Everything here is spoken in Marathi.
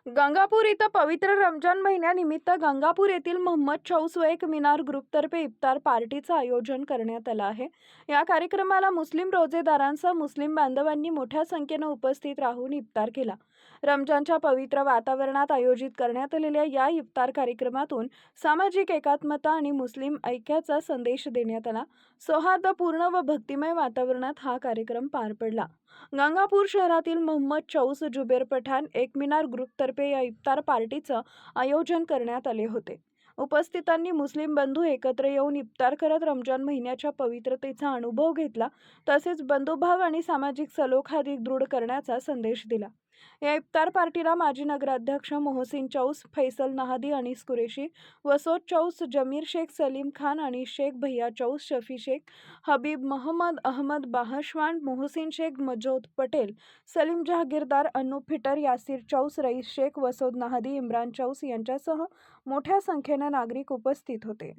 गंगापूर इथं पवित्र रमजान महिन्यानिमित्त गंगापूर येथील मोहम्मद चौस व एक मिनार ग्रुपतर्फे इफ्तार पार्टीचं आयोजन करण्यात आलं आहे. या कार्यक्रमाला मुस्लिम रोजेदारांसह मुस्लिम बांधवांनी मोठ्या संख्येनं उपस्थित राहून इफ्तार केला. रमजानच्या पवित्र वातावरणात आयोजित करण्यात आलेल्या या इफ्तार कार्यक्रमातून सामाजिक एकात्मता आणि मुस्लिम ऐक्याचा संदेश देण्यात आला. सौहार्दपूर्ण व भक्तिमय वातावरणात हा कार्यक्रम पार पडला. गंगापूर शहरातील मोहम्मद चौस जुबेर पठाण एक मिनार ग्रुपतर्फे या इफ्तार पार्टीचं आयोजन करण्यात आले होते. उपस्थितांनी मुस्लिम बंधू एकत्र येऊन इफ्तार करत रमजान महिन्याच्या पवित्रतेचा अनुभव घेतला. तसेच बंधुभाव आणि सामाजिक सलोखा अधिक दृढ करण्याचा संदेश दिला. या इफ्तार पार्टीला माजी नगराध्यक्ष मोहसिन चौस, फैसल नहादी, अनीस कुरेशी, वसोद चौस, जमीर शेख, सलीम खान, अनीस शेख, भैया चौस, शफी शेख, हबीब मोहम्मद, अहमद बाहशवान, मोहसिन शेख, मजोद पटेल, सलीम जहागीरदार, अनु फिटर, यासिर चौस, रईस शेख, वसोद नहादी, इम्रान चौस यांच्यासह मोठ्या संख्येनं नागरिक उपस्थित होते.